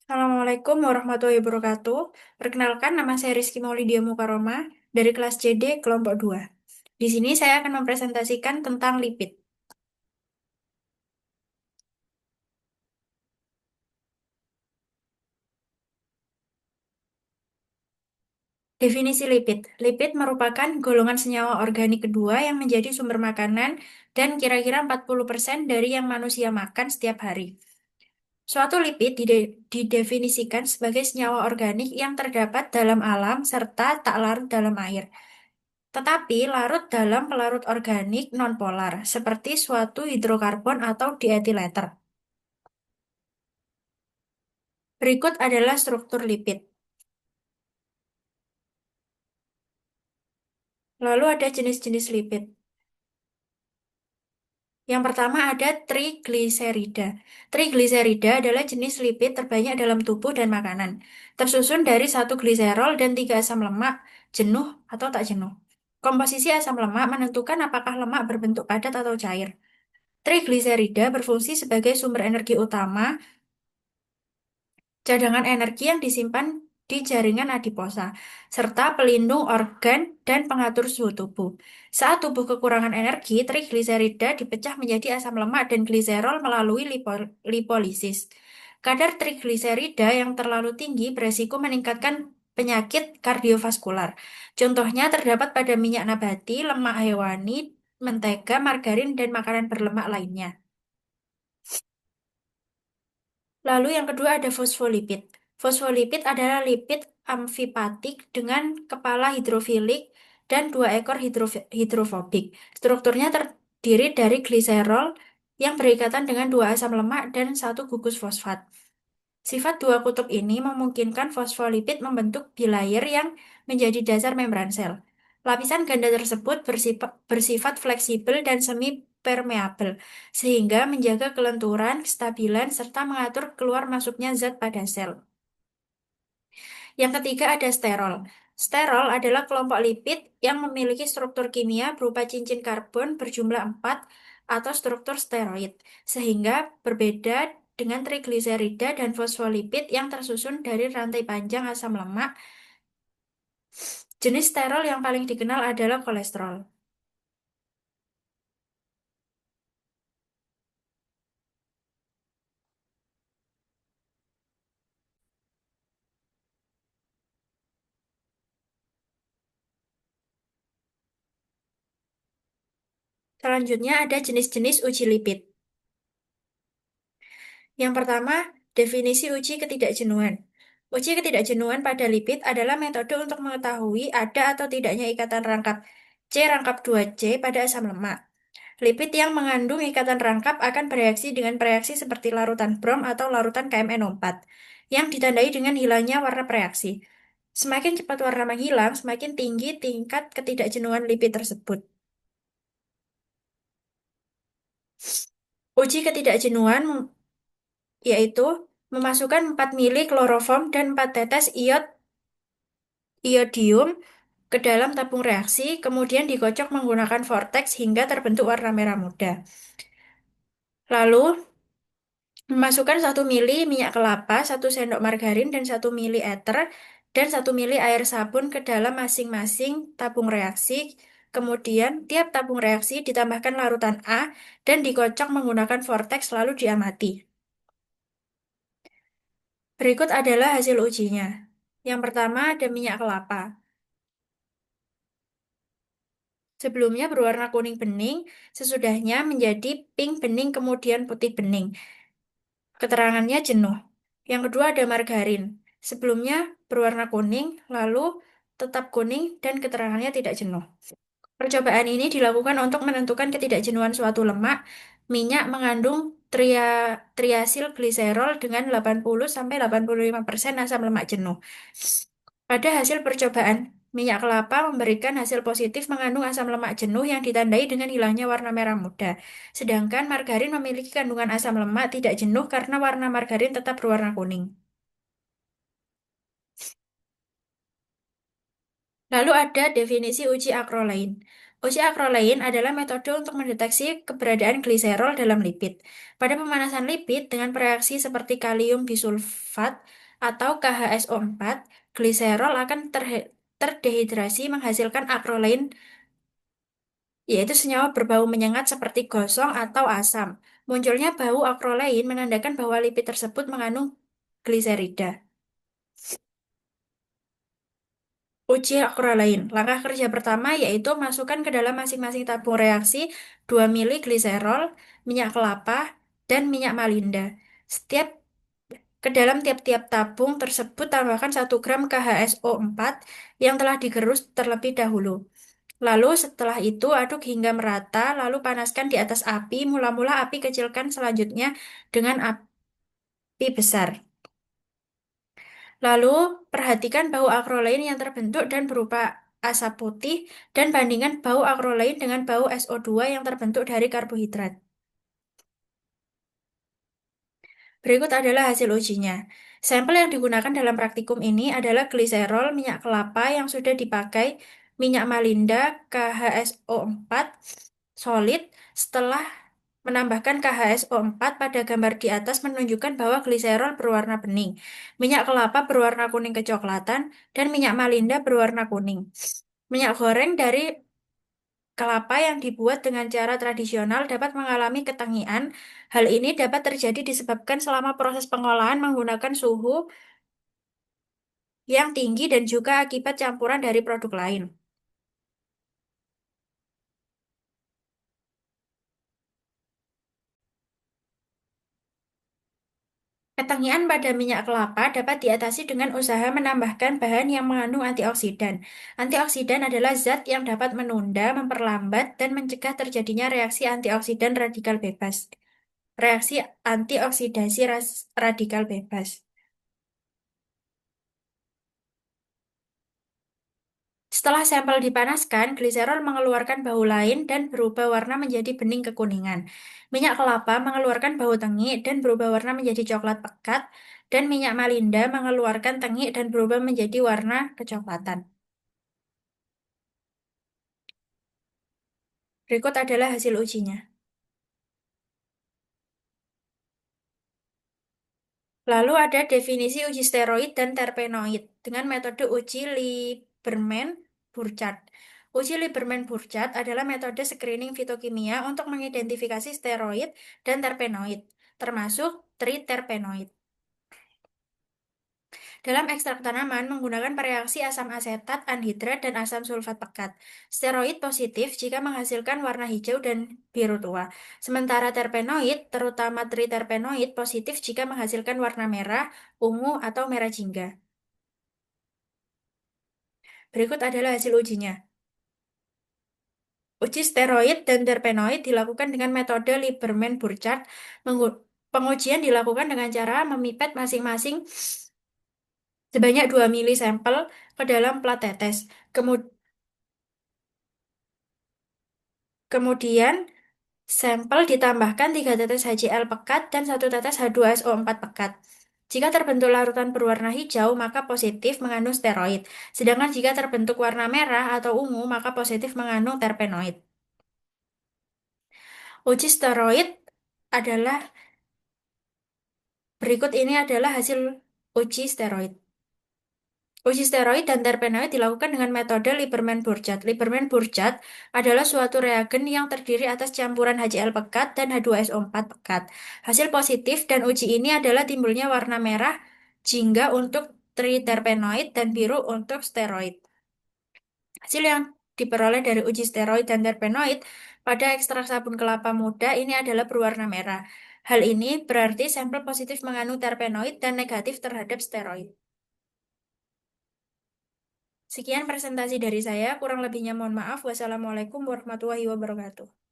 Assalamualaikum warahmatullahi wabarakatuh. Perkenalkan, nama saya Rizky Maulidia Mukaroma dari kelas CD kelompok 2. Di sini saya akan mempresentasikan tentang lipid. Definisi lipid. Lipid merupakan golongan senyawa organik kedua yang menjadi sumber makanan dan kira-kira 40% dari yang manusia makan setiap hari. Suatu lipid didefinisikan sebagai senyawa organik yang terdapat dalam alam serta tak larut dalam air. Tetapi larut dalam pelarut organik nonpolar, seperti suatu hidrokarbon atau dietileter. Berikut adalah struktur lipid. Lalu ada jenis-jenis lipid. Yang pertama ada trigliserida. Trigliserida adalah jenis lipid terbanyak dalam tubuh dan makanan. Tersusun dari satu gliserol dan tiga asam lemak, jenuh atau tak jenuh. Komposisi asam lemak menentukan apakah lemak berbentuk padat atau cair. Trigliserida berfungsi sebagai sumber energi utama, cadangan energi yang disimpan di jaringan adiposa, serta pelindung organ dan pengatur suhu tubuh. Saat tubuh kekurangan energi, trigliserida dipecah menjadi asam lemak dan gliserol melalui lipolisis. Kadar trigliserida yang terlalu tinggi beresiko meningkatkan penyakit kardiovaskular. Contohnya terdapat pada minyak nabati, lemak hewani, mentega, margarin, dan makanan berlemak lainnya. Lalu yang kedua ada fosfolipid. Fosfolipid adalah lipid amfipatik dengan kepala hidrofilik dan dua ekor hidrofobik. Strukturnya terdiri dari gliserol yang berikatan dengan dua asam lemak dan satu gugus fosfat. Sifat dua kutub ini memungkinkan fosfolipid membentuk bilayer yang menjadi dasar membran sel. Lapisan ganda tersebut bersifat fleksibel dan semi permeabel, sehingga menjaga kelenturan, kestabilan, serta mengatur keluar masuknya zat pada sel. Yang ketiga ada sterol. Sterol adalah kelompok lipid yang memiliki struktur kimia berupa cincin karbon berjumlah 4 atau struktur steroid, sehingga berbeda dengan trigliserida dan fosfolipid yang tersusun dari rantai panjang asam lemak. Jenis sterol yang paling dikenal adalah kolesterol. Selanjutnya ada jenis-jenis uji lipid. Yang pertama, definisi uji ketidakjenuhan. Uji ketidakjenuhan pada lipid adalah metode untuk mengetahui ada atau tidaknya ikatan rangkap C rangkap 2C pada asam lemak. Lipid yang mengandung ikatan rangkap akan bereaksi dengan bereaksi seperti larutan brom atau larutan KMNO4 yang ditandai dengan hilangnya warna bereaksi. Semakin cepat warna menghilang, semakin tinggi tingkat ketidakjenuhan lipid tersebut. Uji ketidakjenuhan yaitu memasukkan 4 mili kloroform dan 4 tetes iodium ke dalam tabung reaksi, kemudian dikocok menggunakan vortex hingga terbentuk warna merah muda. Lalu, memasukkan 1 mili minyak kelapa, 1 sendok margarin, dan 1 mili ether, dan 1 mili air sabun ke dalam masing-masing tabung reaksi. Kemudian, tiap tabung reaksi ditambahkan larutan A dan dikocok menggunakan vortex lalu diamati. Berikut adalah hasil ujinya. Yang pertama ada minyak kelapa. Sebelumnya berwarna kuning bening, sesudahnya menjadi pink bening kemudian putih bening. Keterangannya jenuh. Yang kedua ada margarin. Sebelumnya berwarna kuning, lalu tetap kuning dan keterangannya tidak jenuh. Percobaan ini dilakukan untuk menentukan ketidakjenuhan suatu lemak. Minyak mengandung triasil gliserol dengan 80-85% asam lemak jenuh. Pada hasil percobaan, minyak kelapa memberikan hasil positif mengandung asam lemak jenuh yang ditandai dengan hilangnya warna merah muda. Sedangkan margarin memiliki kandungan asam lemak tidak jenuh karena warna margarin tetap berwarna kuning. Lalu ada definisi uji akrolain. Uji akrolein adalah metode untuk mendeteksi keberadaan gliserol dalam lipid. Pada pemanasan lipid dengan bereaksi seperti kalium bisulfat atau KHSO4, gliserol akan terdehidrasi menghasilkan akrolein, yaitu senyawa berbau menyengat seperti gosong atau asam. Munculnya bau akrolein menandakan bahwa lipid tersebut mengandung gliserida. Uji akrolein. Langkah kerja pertama yaitu masukkan ke dalam masing-masing tabung reaksi 2 mili gliserol, minyak kelapa, dan minyak malinda. Setiap ke dalam tiap-tiap tabung tersebut tambahkan 1 gram KHSO4 yang telah digerus terlebih dahulu. Lalu setelah itu aduk hingga merata, lalu panaskan di atas api. Mula-mula api kecilkan selanjutnya dengan api besar. Lalu, perhatikan bau akrolein yang terbentuk dan berupa asap putih dan bandingkan bau akrolein dengan bau SO2 yang terbentuk dari karbohidrat. Berikut adalah hasil ujinya. Sampel yang digunakan dalam praktikum ini adalah gliserol, minyak kelapa yang sudah dipakai, minyak malinda, KHSO4, solid. Setelah menambahkan KHSO4 pada gambar di atas menunjukkan bahwa gliserol berwarna bening, minyak kelapa berwarna kuning kecoklatan, dan minyak malinda berwarna kuning. Minyak goreng dari kelapa yang dibuat dengan cara tradisional dapat mengalami ketangian. Hal ini dapat terjadi disebabkan selama proses pengolahan menggunakan suhu yang tinggi dan juga akibat campuran dari produk lain. Ketangian pada minyak kelapa dapat diatasi dengan usaha menambahkan bahan yang mengandung antioksidan. Antioksidan adalah zat yang dapat menunda, memperlambat, dan mencegah terjadinya reaksi antioksidan radikal bebas. Reaksi antioksidasi radikal bebas. Setelah sampel dipanaskan, gliserol mengeluarkan bau lain dan berubah warna menjadi bening kekuningan. Minyak kelapa mengeluarkan bau tengik dan berubah warna menjadi coklat pekat, dan minyak malinda mengeluarkan tengik dan berubah menjadi warna kecoklatan. Berikut adalah hasil ujinya. Lalu ada definisi uji steroid dan terpenoid dengan metode uji Lieberman-Burchard. Uji Lieberman-Burchard adalah metode screening fitokimia untuk mengidentifikasi steroid dan terpenoid, termasuk triterpenoid. Dalam ekstrak tanaman menggunakan reaksi asam asetat, anhidrat, dan asam sulfat pekat. Steroid positif jika menghasilkan warna hijau dan biru tua. Sementara terpenoid, terutama triterpenoid, positif jika menghasilkan warna merah, ungu, atau merah jingga. Berikut adalah hasil ujinya. Uji steroid dan terpenoid dilakukan dengan metode Lieberman-Burchard. Pengujian dilakukan dengan cara memipet masing-masing sebanyak 2 mili sampel ke dalam plat tetes. Kemudian, sampel ditambahkan 3 tetes HCl pekat dan 1 tetes H2SO4 pekat. Jika terbentuk larutan berwarna hijau, maka positif mengandung steroid. Sedangkan jika terbentuk warna merah atau ungu, maka positif mengandung terpenoid. Uji steroid adalah berikut ini adalah hasil uji steroid. Uji steroid dan terpenoid dilakukan dengan metode Lieberman-Burchard. Lieberman-Burchard adalah suatu reagen yang terdiri atas campuran HCl pekat dan H2SO4 pekat. Hasil positif dan uji ini adalah timbulnya warna merah jingga untuk triterpenoid dan biru untuk steroid. Hasil yang diperoleh dari uji steroid dan terpenoid pada ekstrak sabun kelapa muda ini adalah berwarna merah. Hal ini berarti sampel positif mengandung terpenoid dan negatif terhadap steroid. Sekian presentasi dari saya, kurang lebihnya mohon maaf. Wassalamualaikum warahmatullahi wabarakatuh.